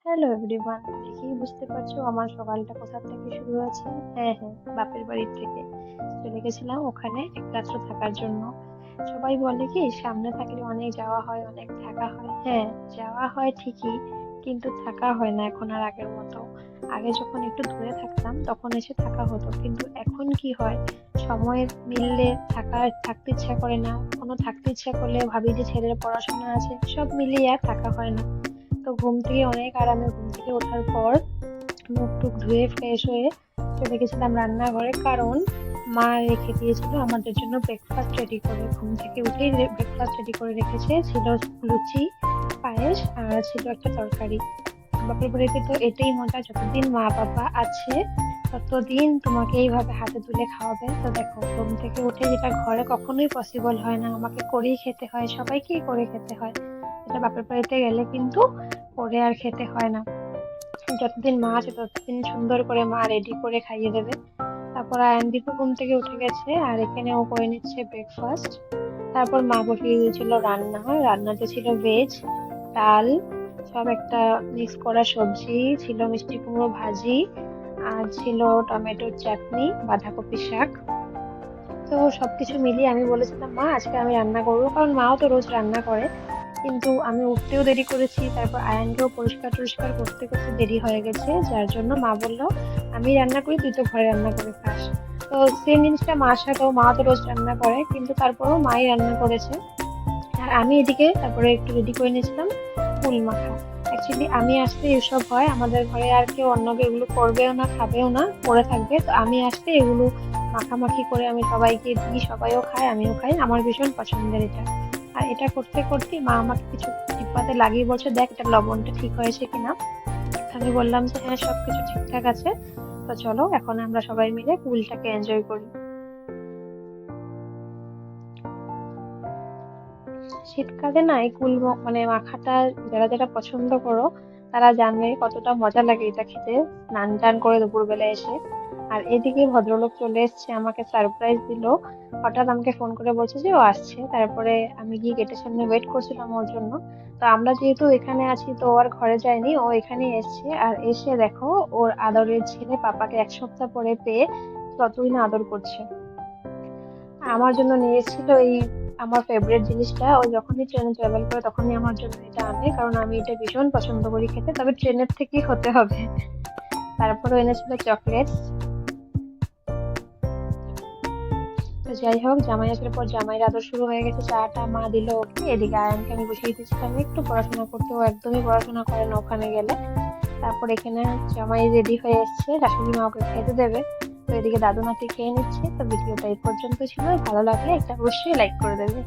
Hello everyone, দেখেই বুঝতে পারছো আমার সকালটা কোথা থেকে শুরু হয়েছে। হ্যাঁ হ্যাঁ, বাপের বাড়ির থেকে চলে গেছিলাম ওখানে এক রাত্র থাকার জন্য। সবাই বলে কি সামনে থাকলে অনেক যাওয়া হয়, অনেক থাকা হয়। হ্যাঁ, যাওয়া হয় ঠিকই, কিন্তু থাকা হয় না এখন আর আগের মতো। আগে যখন একটু দূরে থাকতাম তখন এসে থাকা হতো, কিন্তু এখন কি হয়, সময় মিললে থাকতে ইচ্ছা করে না, কোনো থাকতে ইচ্ছা করলে ভাবি যে ছেলের পড়াশোনা আছে, সব মিলিয়ে আর থাকা হয় না। তো ঘুম থেকে অনেক আরামে ঘুম থেকে ওঠার পর মুখ টুক ধুয়ে ফ্রেশ হয়ে চলে গেছিলাম রান্নাঘরে, কারণ মা রেখে দিয়েছিল আমাদের জন্য ব্রেকফাস্ট রেডি করে। ঘুম থেকে উঠেই ব্রেকফাস্ট রেডি করে রেখেছে, ছিল লুচি, পায়েস আর ছিল একটা তরকারি। বাপের বাড়িতে তো এটাই মজা, যতদিন মা বাবা আছে ততদিন তোমাকে এইভাবে হাতে তুলে খাওয়াবে। তো দেখো, ঘুম থেকে উঠে যেটা ঘরে কখনোই পসিবল হয় না, আমাকে করেই খেতে হয়, সবাইকেই করে খেতে হয়। এটা বাপের বাড়িতে গেলে কিন্তু করে আর খেতে হয় না। যতদিন মা আছে ততদিন সুন্দর করে মা রেডি করে খাইয়ে দেবে। তারপর আয়নদীপও ঘুম থেকে উঠে গেছে আর এখানে ও করে নিচ্ছে ব্রেকফাস্ট। তারপর মা বসিয়ে দিয়েছিল রান্না। রান্নাতে ছিল ভেজ, ডাল, সব একটা মিক্স করা সবজি, ছিল মিষ্টি কুমড়ো ভাজি, আর ছিল টমেটোর চাটনি, বাঁধাকপি শাক। তো সবকিছু মিলিয়ে আমি বলেছিলাম মা আজকে আমি রান্না করবো, কারণ মাও তো রোজ রান্না করে। কিন্তু আমি উঠতেও দেরি করেছি, তারপর আয়ানকেও পরিষ্কার টরিষ্কার করতে করতে দেরি হয়ে গেছে, যার জন্য মা বললো আমি রান্না করি, তুই তো ঘরে রান্না করে খাস। তো সেম জিনিসটা মার সাথেও, মা তো রোজ রান্না করে কিন্তু তারপরেও মাই রান্না করেছে। আর আমি এদিকে তারপরে একটু রেডি করে নিয়েছিলাম ফুল মাখা। অ্যাকচুয়ালি আমি আসতে এসব হয় আমাদের ঘরে, আর কেউ অন্য কেউ এগুলো করবেও না, খাবেও না, পড়ে থাকবে। তো আমি আসতে এগুলো মাখামাখি করে আমি সবাইকে দিই, সবাইও খায়, আমিও খাই, আমার ভীষণ পছন্দের এটা। আর এটা করতে করতে মা আমাকে কিছু চিপাতে লাগিয়ে বলছে, দেখ এটা লবণটা ঠিক হয়েছে কিনা। আমি বললাম যে হ্যাঁ, সবকিছু ঠিকঠাক আছে। তো চলো এখন আমরা সবাই মিলে পুলটাকে এনজয় করি। শীতকালে না এই মানে মাখাটা যারা যারা পছন্দ করো তারা জানবে কতটা মজা লাগে এটা খেতে, স্নান টান করে দুপুরবেলা এসে। আর এদিকে ভদ্রলোক চলে এসেছে, আমাকে সারপ্রাইজ দিলো। হঠাৎ আমাকে ফোন করে বলছে যে ও আসছে, তারপরে আমি গিয়ে গেটের সামনে ওয়েট করছিলাম ওর জন্য। তো আমরা যেহেতু এখানে আছি তো ও আর ঘরে যায়নি, ও এখানেই এসছে। আর এসে দেখো, ওর আদরের ছেলে পাপাকে এক সপ্তাহ পরে পেয়ে কতই না আদর করছে। আমার জন্য নিয়ে এসেছিল এই আমার ফেভারিট জিনিসটা। ও যখনই ট্রেনে ট্রাভেল করে তখনই আমার জন্য এটা আনে, কারণ আমি এটা ভীষণ পছন্দ করি খেতে, তবে ট্রেনের থেকেই হতে হবে। তারপরে এনেছিল চকলেট। তো যাই হোক, জামাই আসার পর জামাইয়ের আদর শুরু হয়ে গেছে, চাটা মা দিল ওকে, এদিকে আয়নকে আমি বসিয়ে দিয়েছিলাম একটু পড়াশোনা করতে, ও একদমই পড়াশোনা করে না ওখানে গেলে। তারপর এখানে জামাই রেডি হয়ে এসছে, শাশুড়ি মা ওকে খেতে দেবে। তো এদিকে দাদু নাতি খেয়ে নিচ্ছে। তো ভিডিওটা এই পর্যন্ত ছিল, ভালো লাগলে একটা অবশ্যই লাইক করে দেবে।